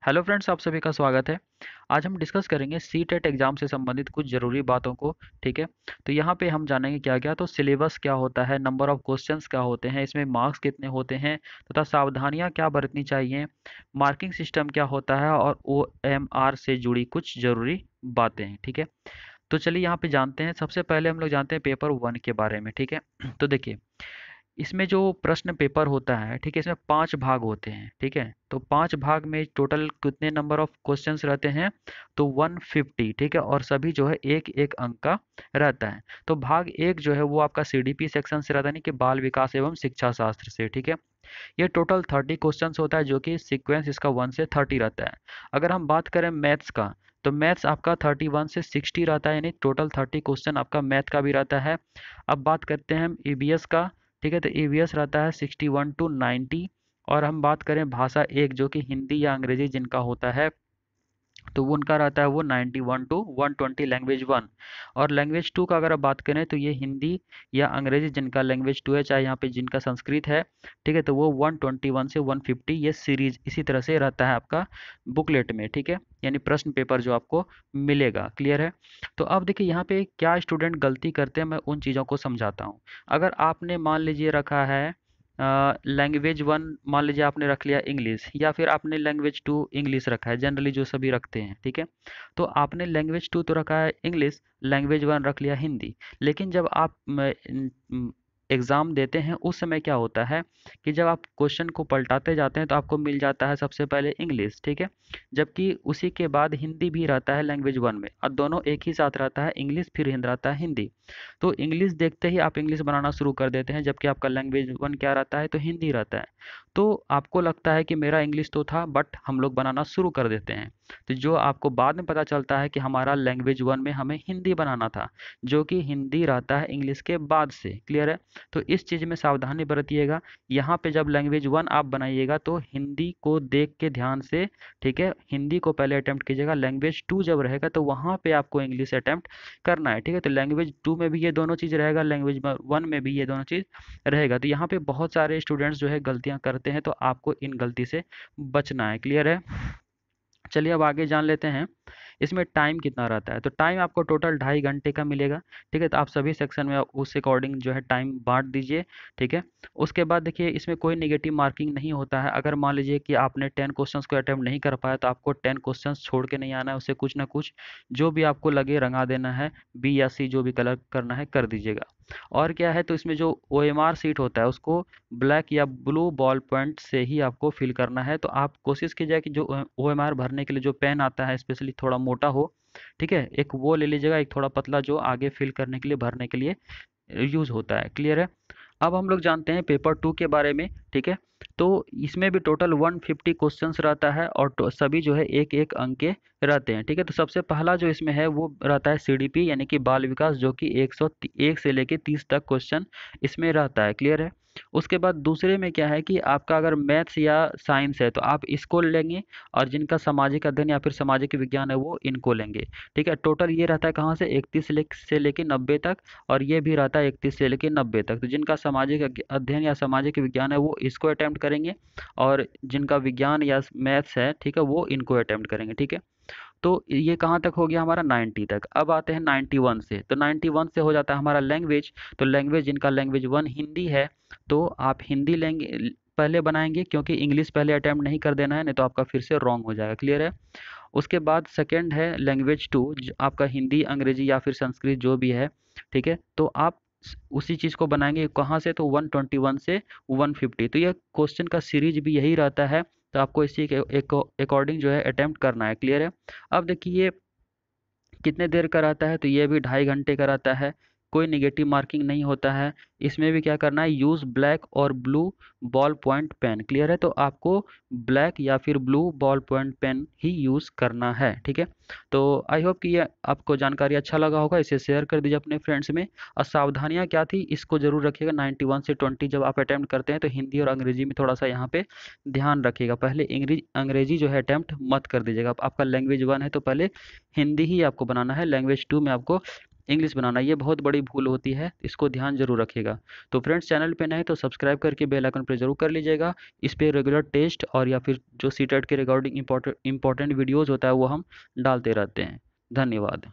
Hello friends, आप सभी का स्वागत है। आज हम डिस्कस करेंगे सी टेट एग्ज़ाम से संबंधित कुछ ज़रूरी बातों को। ठीक है। तो यहाँ पे हम जानेंगे क्या क्या, तो सिलेबस क्या होता है, नंबर ऑफ क्वेश्चंस क्या होते हैं, इसमें मार्क्स कितने होते हैं तथा सावधानियाँ क्या बरतनी चाहिए, मार्किंग सिस्टम क्या होता है और OMR से जुड़ी कुछ ज़रूरी बातें हैं। ठीक है। तो चलिए यहाँ पे जानते हैं। सबसे पहले हम लोग जानते हैं पेपर 1 के बारे में। ठीक है। तो देखिए, इसमें जो प्रश्न पेपर होता है, ठीक है, इसमें 5 भाग होते हैं। ठीक है। तो 5 भाग में टोटल कितने नंबर ऑफ क्वेश्चंस रहते हैं, तो 150। ठीक है। और सभी जो है एक एक अंक का रहता है। तो भाग एक जो है वो आपका CDP सेक्शन से रहता है, यानी कि बाल विकास एवं शिक्षा शास्त्र से। ठीक है। ये टोटल 30 क्वेश्चंस होता है, जो कि सीक्वेंस इसका 1 से 30 रहता है। अगर हम बात करें मैथ्स का, तो मैथ्स आपका 31 से 60 रहता है, यानी टोटल 30 क्वेश्चन आपका मैथ का भी रहता है। अब बात करते हैं हम EVS का। ठीक है। तो EVS रहता है 61 टू 90। और हम बात करें भाषा एक, जो कि हिंदी या अंग्रेजी जिनका होता है, तो वो उनका रहता है वो 91 टू 120 लैंग्वेज 1। और लैंग्वेज 2 का अगर आप बात करें, तो ये हिंदी या अंग्रेजी जिनका लैंग्वेज 2 है, चाहे यहाँ पे जिनका संस्कृत है, ठीक है, तो वो 121 से 150, ये सीरीज इसी तरह से रहता है आपका बुकलेट में। ठीक है। यानी प्रश्न पेपर जो आपको मिलेगा। क्लियर है। तो अब देखिए यहाँ पे क्या स्टूडेंट गलती करते हैं, मैं उन चीज़ों को समझाता हूँ। अगर आपने मान लीजिए रखा है लैंग्वेज 1, मान लीजिए आपने रख लिया इंग्लिश, या फिर आपने लैंग्वेज 2 इंग्लिश रखा है, जनरली जो सभी रखते हैं। ठीक है। तो आपने लैंग्वेज 2 तो रखा है इंग्लिश, लैंग्वेज 1 रख लिया हिंदी। लेकिन जब आप एग्ज़ाम देते हैं, उस समय क्या होता है कि जब आप क्वेश्चन को पलटाते जाते हैं, तो आपको मिल जाता है सबसे पहले इंग्लिश। ठीक है। जबकि उसी के बाद हिंदी भी रहता है लैंग्वेज 1 में, और दोनों एक ही साथ रहता है, इंग्लिश फिर हिंद रहता है हिंदी। तो इंग्लिश देखते ही आप इंग्लिश बनाना शुरू कर देते हैं, जबकि आपका लैंग्वेज 1 क्या रहता है, तो हिंदी रहता है। तो आपको लगता है कि मेरा इंग्लिश तो था, बट हम लोग बनाना शुरू कर देते हैं। तो जो आपको बाद में पता चलता है कि हमारा लैंग्वेज 1 में हमें हिंदी बनाना था, जो कि हिंदी रहता है इंग्लिश के बाद से। क्लियर है। तो इस चीज़ में सावधानी बरतिएगा। यहाँ पे जब लैंग्वेज 1 आप बनाइएगा, तो हिंदी को देख के ध्यान से, ठीक है, हिंदी को पहले अटेम्प्ट कीजिएगा। लैंग्वेज 2 जब रहेगा, तो वहाँ पे आपको इंग्लिश अटेम्प्ट करना है। ठीक है। तो लैंग्वेज 2 में भी ये दोनों चीज़ रहेगा, लैंग्वेज 1 में भी ये दोनों चीज़ रहेगा। तो यहाँ पे बहुत सारे स्टूडेंट्स जो है गलतियाँ करते हैं, तो आपको इन गलती से बचना है। क्लियर है। चलिए अब आगे जान लेते हैं इसमें टाइम कितना रहता है। तो टाइम आपको टोटल 2.5 घंटे का मिलेगा। ठीक है। तो आप सभी सेक्शन में उस अकॉर्डिंग जो है टाइम बांट दीजिए। ठीक है। उसके बाद देखिए, इसमें कोई नेगेटिव मार्किंग नहीं होता है। अगर मान लीजिए कि आपने 10 क्वेश्चंस को अटेम्प्ट नहीं कर पाया, तो आपको 10 क्वेश्चंस छोड़ के नहीं आना है, उससे कुछ ना कुछ जो भी आपको लगे रंगा देना है, बी या सी जो भी कलर करना है कर दीजिएगा। और क्या है, तो इसमें जो OMR सीट होता है, उसको ब्लैक या ब्लू बॉल पॉइंट से ही आपको फिल करना है। तो आप कोशिश कीजिए कि जो OMR भरने के लिए जो पेन आता है, स्पेशली थोड़ा मोटा हो। ठीक है। एक वो ले लीजिएगा, एक थोड़ा पतला, जो आगे फिल करने के लिए, भरने के लिए यूज़ होता है। क्लियर है। अब हम लोग जानते हैं पेपर 2 के बारे में। ठीक है। तो इसमें भी टोटल 150 क्वेश्चंस रहता है, और सभी जो है एक एक अंक के रहते हैं। ठीक है। तो सबसे पहला जो इसमें है वो रहता है CDP, यानी कि बाल विकास, जो कि 101 से लेके 30 तक क्वेश्चन इसमें रहता है। क्लियर है। उसके बाद दूसरे में क्या है कि आपका अगर मैथ्स या साइंस है, तो आप इसको लेंगे, और जिनका सामाजिक अध्ययन या फिर सामाजिक विज्ञान है, वो इनको लेंगे। ठीक है। टोटल ये रहता है कहाँ से, 31 से लेके 90 तक, और ये भी रहता है 31 से लेके 90 तक। तो जिनका सामाजिक अध्ययन या सामाजिक विज्ञान है, वो इसको अटेम्प्ट करेंगे, और जिनका विज्ञान या मैथ्स है, ठीक है, वो इनको अटेम्प्ट करेंगे। ठीक है। तो ये कहाँ तक हो गया हमारा, 90 तक। अब आते हैं 91 से। तो 91 से हो जाता है हमारा लैंग्वेज। तो लैंग्वेज, जिनका लैंग्वेज 1 हिंदी है, तो आप हिंदी लेंगे, पहले बनाएंगे, क्योंकि इंग्लिश पहले अटेम्प्ट नहीं कर देना है, नहीं तो आपका फिर से रॉन्ग हो जाएगा। क्लियर है। उसके बाद सेकंड है लैंग्वेज 2, आपका हिंदी, अंग्रेजी या फिर संस्कृत जो भी है। ठीक है। तो आप उसी चीज़ को बनाएंगे कहाँ से, तो 121 से 150। तो ये क्वेश्चन का सीरीज भी यही रहता है। तो आपको इसी के अकॉर्डिंग जो है अटेम्प्ट करना है। क्लियर है। अब देखिए कितने देर का रहता है, तो ये भी 2.5 घंटे का रहता है। कोई नेगेटिव मार्किंग नहीं होता है। इसमें भी क्या करना है, यूज़ ब्लैक और blue ball point pen. Clear है। तो आपको ब्लैक या फिर ब्लू बॉल पॉइंट पेन ही यूज़ करना है। ठीक है। तो आई होप कि ये आपको जानकारी अच्छा लगा होगा। इसे शेयर कर दीजिए अपने फ्रेंड्स में। और सावधानियाँ क्या थी, इसको जरूर रखिएगा। 91 से 20 जब आप अटैम्प्ट करते हैं, तो हिंदी और अंग्रेजी में थोड़ा सा यहाँ पे ध्यान रखिएगा। पहले अंग्रेजी जो है अटैम्प्ट मत कर दीजिएगा। आपका लैंग्वेज 1 है, तो पहले हिंदी ही आपको बनाना है। लैंग्वेज 2 में आपको इंग्लिश बनाना, ये बहुत बड़ी भूल होती है, इसको ध्यान जरूर रखिएगा। तो फ्रेंड्स, चैनल पे नए तो सब्सक्राइब करके बेल आइकन पर जरूर कर लीजिएगा। इस पे रेगुलर टेस्ट और या फिर जो सीटेट के रिगार्डिंग इंपॉर्टेंट वीडियोज़ होता है वो हम डालते रहते हैं। धन्यवाद।